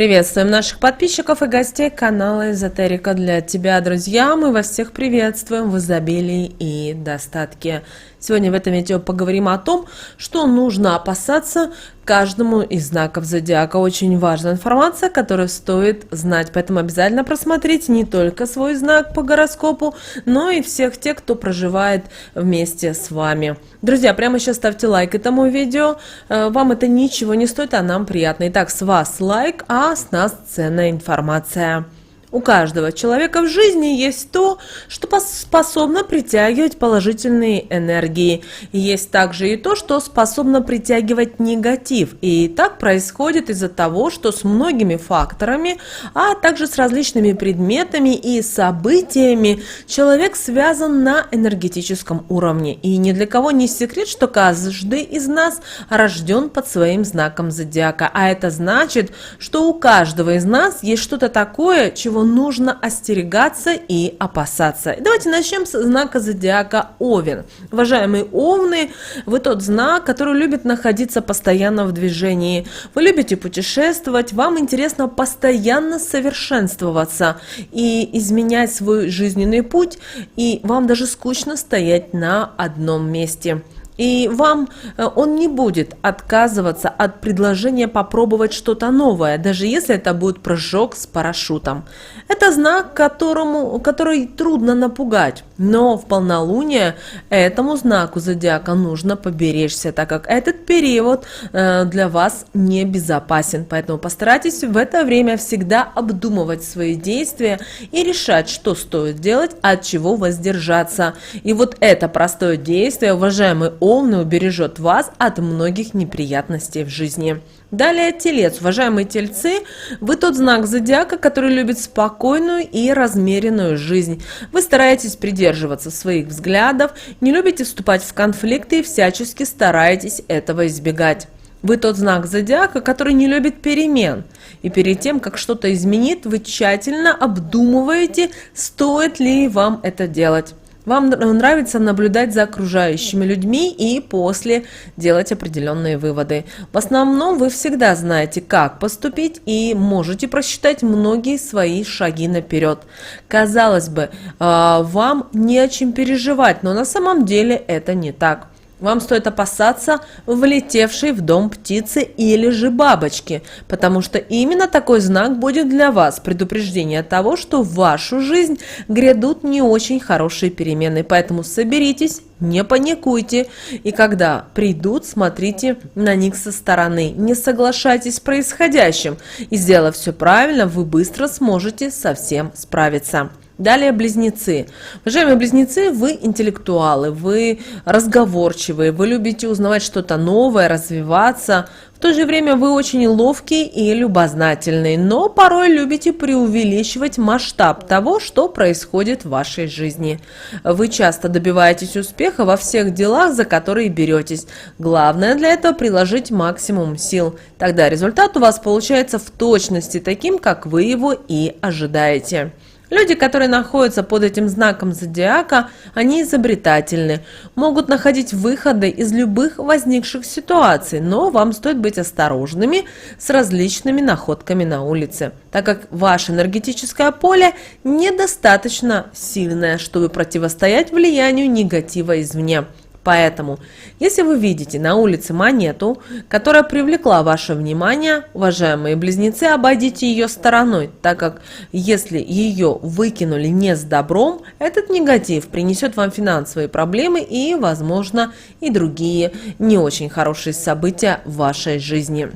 Приветствуем наших подписчиков и гостей канала Эзотерика для тебя, друзья. Мы вас всех приветствуем в изобилии и достатке. Сегодня в этом видео поговорим о том, что нужно опасаться каждому из знаков зодиака. Очень важная информация, которую стоит знать, поэтому обязательно просмотрите не только свой знак по гороскопу, но и всех тех, кто проживает вместе с вами. Друзья, прямо сейчас ставьте лайк этому видео, вам это ничего не стоит, а нам приятно. Итак, с вас лайк, а с нас ценная информация. У каждого человека в жизни есть то, что способно притягивать положительные энергии. Есть также и то, что способно притягивать негатив. И так происходит из-за того, что с многими факторами, а также с различными предметами и событиями человек связан на энергетическом уровне. И ни для кого не секрет, что каждый из нас рожден под своим знаком зодиака. А это значит, что у каждого из нас есть что-то такое, чего нужно остерегаться и опасаться. Давайте начнем с знака зодиака Овен. Уважаемые Овны, вы тот знак, который любит находиться постоянно в движении. Вы любите путешествовать, вам интересно постоянно совершенствоваться и изменять свой жизненный путь, и вам даже скучно стоять на одном месте. И вам он не будет отказываться от предложения попробовать что-то новое, даже если это будет прыжок с парашютом. Это знак, который трудно напугать, но в полнолуние этому знаку зодиака нужно поберечься, так как этот период для вас небезопасен. Поэтому постарайтесь в это время всегда обдумывать свои действия и решать, что стоит делать, а от чего воздержаться. И вот это простое действие, уважаемые Овны, убережет вас от многих неприятностей в жизни. Далее Телец. Уважаемые Тельцы, вы тот знак зодиака, который любит спокойную и размеренную жизнь. Вы стараетесь придерживаться своих взглядов, не любите вступать в конфликты и всячески стараетесь этого избегать. Вы тот знак зодиака, который не любит перемен. И перед тем, как что-то изменить, вы тщательно обдумываете, стоит ли вам это делать. Вам нравится наблюдать за окружающими людьми и после делать определенные выводы. В основном вы всегда знаете, как поступить и можете просчитать многие свои шаги наперед. Казалось бы, вам не о чем переживать, но на самом деле это не так. Вам стоит опасаться влетевшей в дом птицы или же бабочки, потому что именно такой знак будет для вас предупреждение того, что в вашу жизнь грядут не очень хорошие перемены. Поэтому соберитесь, не паникуйте, и когда придут, смотрите на них со стороны. Не соглашайтесь с происходящим, и сделав все правильно, вы быстро сможете со всем справиться. Далее Близнецы. Уважаемые Близнецы, вы интеллектуалы, вы разговорчивые, вы любите узнавать что-то новое, развиваться. В то же время вы очень ловкие и любознательные, но порой любите преувеличивать масштаб того, что происходит в вашей жизни. Вы часто добиваетесь успеха во всех делах, за которые беретесь. Главное для этого приложить максимум сил. Тогда результат у вас получается в точности таким, как вы его и ожидаете. Люди, которые находятся под этим знаком зодиака, они изобретательны, могут находить выходы из любых возникших ситуаций, но вам стоит быть осторожными с различными находками на улице, так как ваше энергетическое поле недостаточно сильное, чтобы противостоять влиянию негатива извне. Поэтому, если вы видите на улице монету, которая привлекла ваше внимание, уважаемые Близнецы, обойдите ее стороной, так как если ее выкинули не с добром, этот негатив принесет вам финансовые проблемы и, возможно, и другие не очень хорошие события в вашей жизни.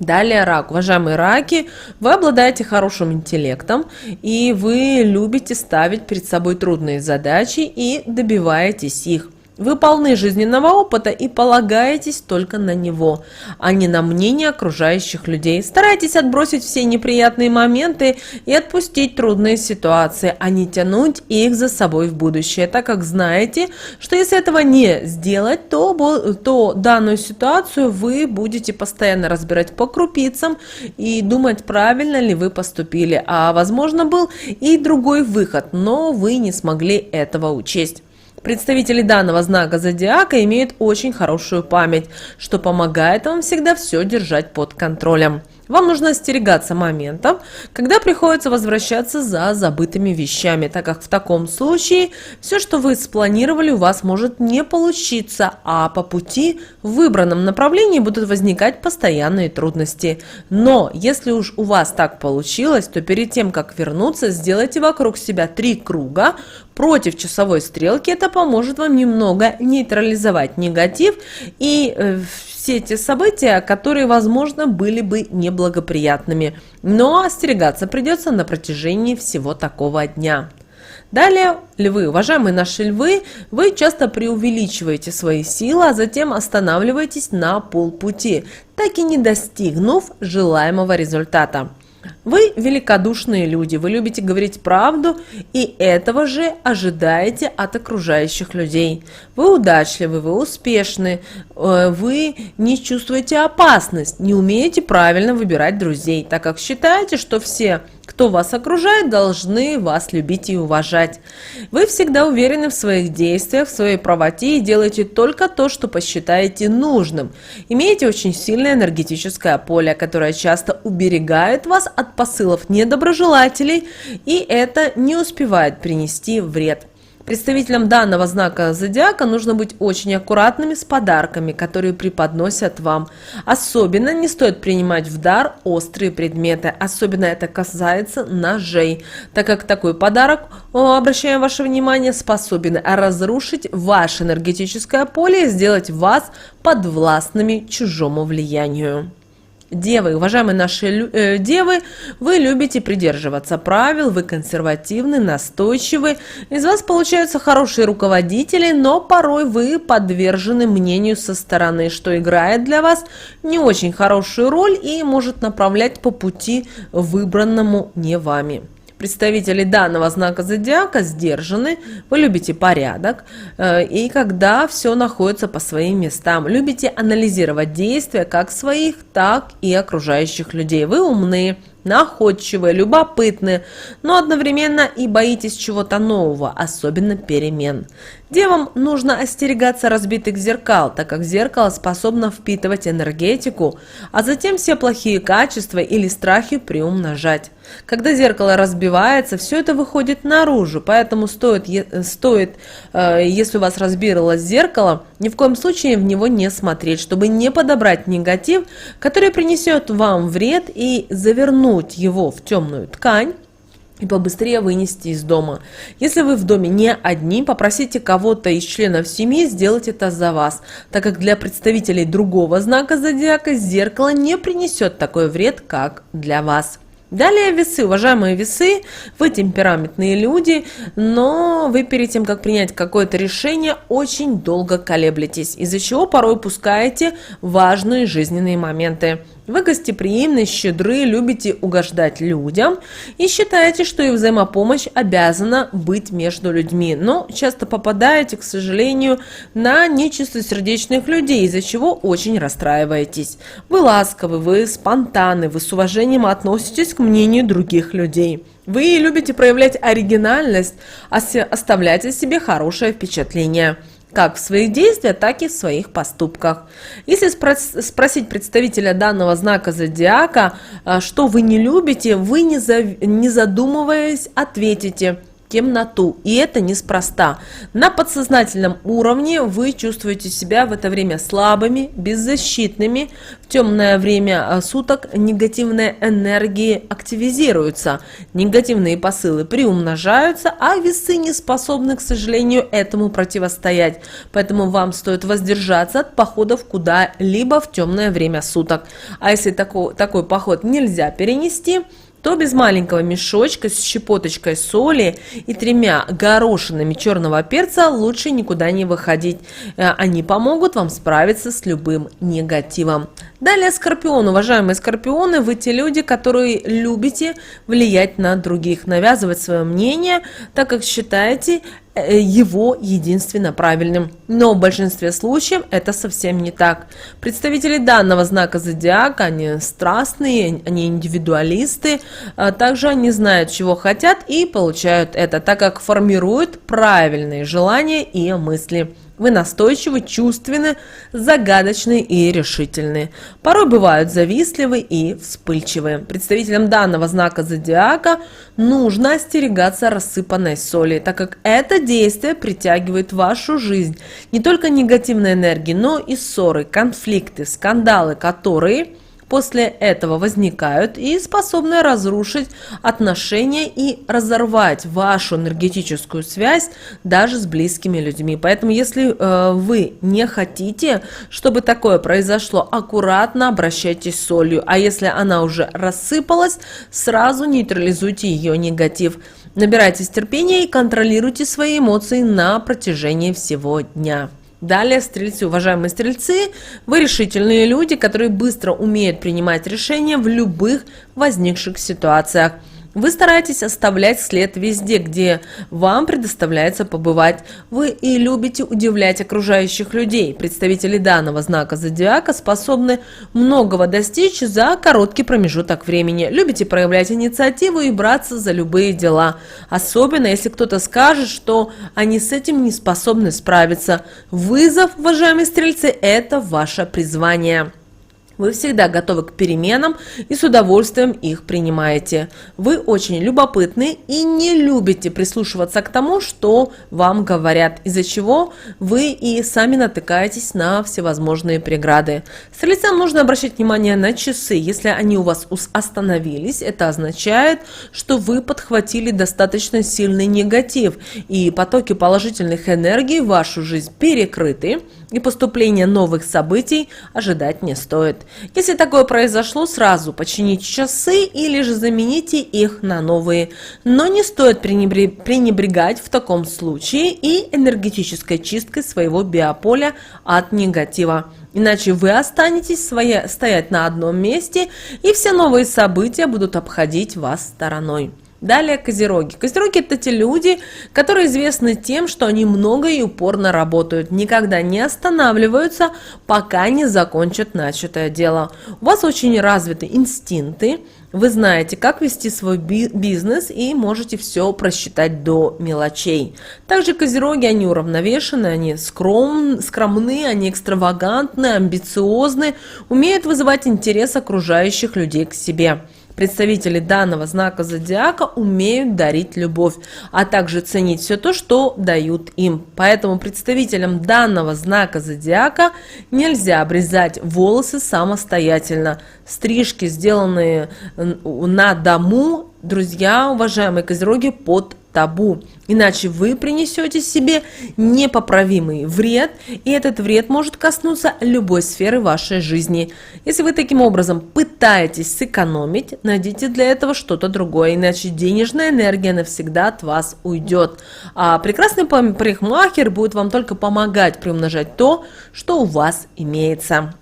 Далее Рак. Уважаемые Раки, вы обладаете хорошим интеллектом, и вы любите ставить перед собой трудные задачи и добиваетесь их. Вы полны жизненного опыта и полагаетесь только на него, а не на мнение окружающих людей. Старайтесь отбросить все неприятные моменты и отпустить трудные ситуации, а не тянуть их за собой в будущее, так как знаете, что если этого не сделать, то данную ситуацию вы будете постоянно разбирать по крупицам и думать, правильно ли вы поступили. А возможно был и другой выход, но вы не смогли этого учесть. Представители данного знака зодиака имеют очень хорошую память, что помогает вам всегда все держать под контролем. Вам нужно остерегаться моментов, когда приходится возвращаться за забытыми вещами, так как в таком случае все, что вы спланировали, у вас может не получиться, а по пути в выбранном направлении будут возникать постоянные трудности. Но если уж у вас так получилось, то перед тем, как вернуться, сделайте вокруг себя 3 круга против часовой стрелки. Это поможет вам немного нейтрализовать негатив и все те события, которые, возможно, были бы неблагоприятными. Но остерегаться придется на протяжении всего такого дня. Далее, львы. Уважаемые наши львы, вы часто преувеличиваете свои силы, а затем останавливаетесь на полпути, так и не достигнув желаемого результата. Вы великодушные люди, вы любите говорить правду, и этого же ожидаете от окружающих людей. Вы удачливы, вы успешны, вы не чувствуете опасность, не умеете правильно выбирать друзей, так как считаете, что все, кто вас окружает, должны вас любить и уважать. Вы всегда уверены в своих действиях, в своей правоте и делаете только то, что посчитаете нужным. Имеете очень сильное энергетическое поле, которое часто уберегает вас от посылов недоброжелателей, и это не успевает принести вред. Представителям данного знака зодиака нужно быть очень аккуратными с подарками, которые преподносят вам. Особенно не стоит принимать в дар острые предметы, особенно это касается ножей, так как такой подарок, обращаем ваше внимание, способен разрушить ваше энергетическое поле и сделать вас подвластными чужому влиянию. Девы, уважаемые наши девы, вы любите придерживаться правил, вы консервативны, настойчивы, из вас получаются хорошие руководители, но порой вы подвержены мнению со стороны, что играет для вас не очень хорошую роль и может направлять по пути, выбранному не вами. Представители данного знака зодиака сдержаны, вы любите порядок, и когда все находится по своим местам. Любите анализировать действия как своих, так и окружающих людей. Вы умны, находчивые, любопытны, но одновременно и боитесь чего-то нового, особенно перемен. Девам нужно остерегаться разбитых зеркал, так как зеркало способно впитывать энергетику, а затем все плохие качества или страхи приумножать. Когда зеркало разбивается, все это выходит наружу, поэтому если у вас разбилось зеркало, ни в коем случае в него не смотреть, чтобы не подобрать негатив, который принесет вам вред, и завернуть его в темную ткань и побыстрее вынести из дома. Если вы в доме не одни, попросите кого-то из членов семьи сделать это за вас, так как для представителей другого знака зодиака зеркало не принесет такой вред, как для вас. Далее весы. Уважаемые весы, вы темпераментные люди, но вы перед тем, как принять какое-то решение, очень долго колеблетесь, из-за чего порой упускаете важные жизненные моменты. Вы гостеприимны, щедры, любите угождать людям и считаете, что и взаимопомощь обязана быть между людьми, но часто попадаете, к сожалению, на нечистосердечных людей, из-за чего очень расстраиваетесь. Вы ласковы, вы спонтанны, вы с уважением относитесь к мнению других людей. Вы любите проявлять оригинальность, оставлять о себе хорошее впечатление, как в своих действиях, так и в своих поступках. Если спросить представителя данного знака зодиака, что вы не любите, вы не задумываясь ответите: темноту. И это неспроста. На подсознательном уровне вы чувствуете себя в это время слабыми, беззащитными. В темное время суток негативные энергии активизируются, негативные посылы приумножаются, а весы не способны, к сожалению, этому противостоять. Поэтому вам стоит воздержаться от походов куда-либо в темное время суток. А если такой поход нельзя перенести, то без маленького мешочка с щепоточкой соли и 3 горошинами черного перца лучше никуда не выходить. Они помогут вам справиться с любым негативом. Далее скорпион. Уважаемые скорпионы, вы те люди, которые любите влиять на других, навязывать свое мнение, так как считаете его единственно правильным. Но в большинстве случаев это совсем не так. Представители данного знака зодиака, они страстные, они индивидуалисты, также они знают, чего хотят, и получают это, так как формируют правильные желания и мысли. Вы настойчивы, чувственны, загадочны и решительны. Порой бывают завистливы и вспыльчивы. Представителям данного знака зодиака нужно остерегаться рассыпанной соли, так как это действие притягивает в вашу жизнь не только негативные энергии, но и ссоры, конфликты, скандалы, которые после этого возникают и способны разрушить отношения и разорвать вашу энергетическую связь даже с близкими людьми. Поэтому, если вы не хотите, чтобы такое произошло, аккуратно обращайтесь с солью. А если она уже рассыпалась, сразу нейтрализуйте ее негатив. Набирайтесь терпения и контролируйте свои эмоции на протяжении всего дня. Далее, стрельцы, уважаемые стрельцы, вы решительные люди, которые быстро умеют принимать решения в любых возникших ситуациях. Вы стараетесь оставлять след везде, где вам предоставляется побывать. Вы и любите удивлять окружающих людей. Представители данного знака зодиака способны многого достичь за короткий промежуток времени. Любите проявлять инициативу и браться за любые дела. Особенно, если кто-то скажет, что они с этим не способны справиться. Вызов, уважаемые стрельцы, это ваше призвание. Вы всегда готовы к переменам и с удовольствием их принимаете. Вы очень любопытны и не любите прислушиваться к тому, что вам говорят, из-за чего вы и сами натыкаетесь на всевозможные преграды. Стрельцам нужно обращать внимание на часы. Если они у вас остановились, это означает, что вы подхватили достаточно сильный негатив, и потоки положительных энергий в вашу жизнь перекрыты, и поступления новых событий ожидать не стоит. Если такое произошло, сразу почините часы или же замените их на новые. Но не стоит пренебрегать в таком случае и энергетической чисткой своего биополя от негатива. Иначе вы останетесь стоять на одном месте, и все новые события будут обходить вас стороной. Далее козероги. Козероги – это те люди, которые известны тем, что они много и упорно работают, никогда не останавливаются, пока не закончат начатое дело. У вас очень развиты инстинкты, вы знаете, как вести свой бизнес и можете все просчитать до мелочей. Также козероги, они уравновешены, они скромны, они экстравагантны, амбициозны, умеют вызывать интерес окружающих людей к себе. Представители данного знака зодиака умеют дарить любовь, а также ценить все то, что дают им. Поэтому представителям данного знака зодиака нельзя обрезать волосы самостоятельно. Стрижки, сделанные на дому, друзья, уважаемые козероги, под табу. Иначе вы принесете себе непоправимый вред, и этот вред может коснуться любой сферы вашей жизни. Если вы таким образом пытаетесь сэкономить, найдите для этого что-то другое, иначе денежная энергия навсегда от вас уйдет. А прекрасный парикмахер будет вам только помогать приумножать то, что у вас имеется.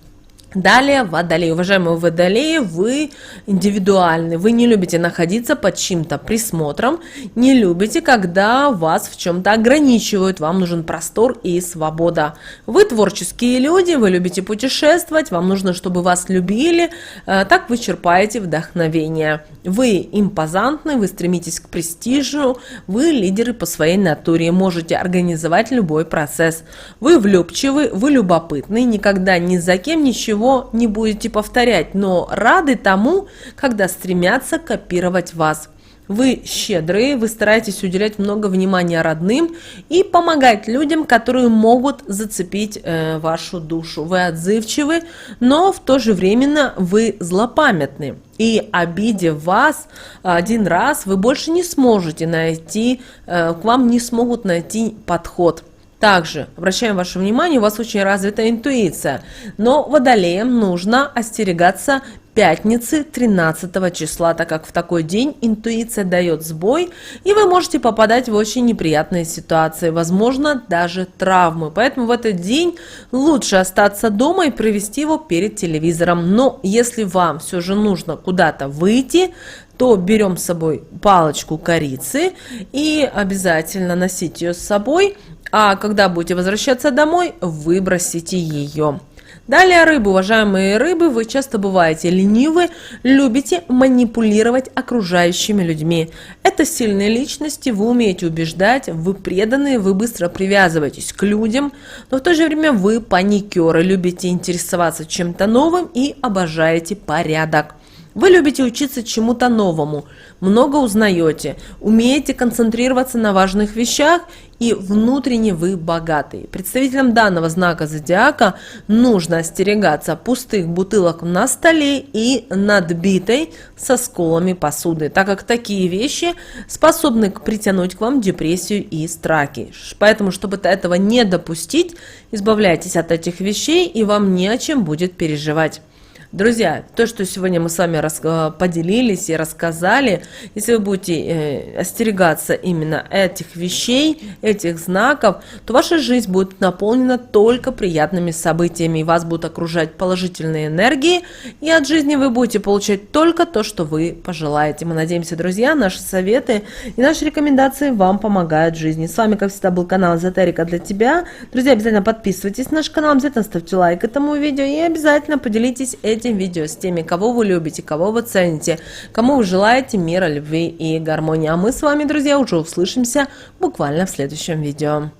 Далее, водолеи. Уважаемые водолеи, вы индивидуальны, вы не любите находиться под чьим-то присмотром, не любите, когда вас в чем-то ограничивают, вам нужен простор и свобода. Вы творческие люди, вы любите путешествовать, вам нужно, чтобы вас любили, так вы черпаете вдохновение. Вы импозантны, вы стремитесь к престижу, вы лидеры по своей натуре, можете организовать любой процесс. Вы влюбчивы, вы любопытны, никогда ни за кем ничего не будете повторять, но рады тому, когда стремятся копировать вас. Вы щедрые, вы стараетесь уделять много внимания родным и помогать людям, которые могут зацепить вашу душу. Вы отзывчивы, но в то же время вы злопамятны. И обидев вас один раз, вы больше не сможете найти, к вам не смогут найти подход. Также, обращаем ваше внимание, у вас очень развита интуиция, но водолеям нужно остерегаться пятницы 13 числа, так как в такой день интуиция дает сбой, и вы можете попадать в очень неприятные ситуации, возможно, даже травмы. Поэтому в этот день лучше остаться дома и провести его перед телевизором. Но если вам все же нужно куда-то выйти, то берем с собой палочку корицы и обязательно носите ее с собой, а когда будете возвращаться домой, выбросите ее. Далее рыбы. Уважаемые рыбы, вы часто бываете ленивы, любите манипулировать окружающими людьми. Это сильные личности, вы умеете убеждать, вы преданные, вы быстро привязываетесь к людям, но в то же время вы паникеры, любите интересоваться чем-то новым и обожаете порядок. Вы любите учиться чему-то новому, много узнаете, умеете концентрироваться на важных вещах и внутренне вы богатый. Представителям данного знака зодиака нужно остерегаться пустых бутылок на столе и надбитой со сколами посуды, так как такие вещи способны притянуть к вам депрессию и страхи. Поэтому, чтобы этого не допустить, избавляйтесь от этих вещей, и вам не о чем будет переживать. Друзья, то, что сегодня мы с вами поделились и рассказали, если вы будете остерегаться именно этих вещей, этих знаков, то ваша жизнь будет наполнена только приятными событиями, и вас будут окружать положительные энергии, и от жизни вы будете получать только то, что вы пожелаете. Мы надеемся, друзья, наши советы и наши рекомендации вам помогают в жизни. С вами, как всегда, был канал Эзотерика для тебя. Друзья, обязательно подписывайтесь на наш канал, обязательно ставьте лайк этому видео и обязательно поделитесь этим видео с теми, кого вы любите, кого вы цените, кому вы желаете мира, любви и гармонии. А мы с вами, друзья, уже услышимся буквально в следующем видео.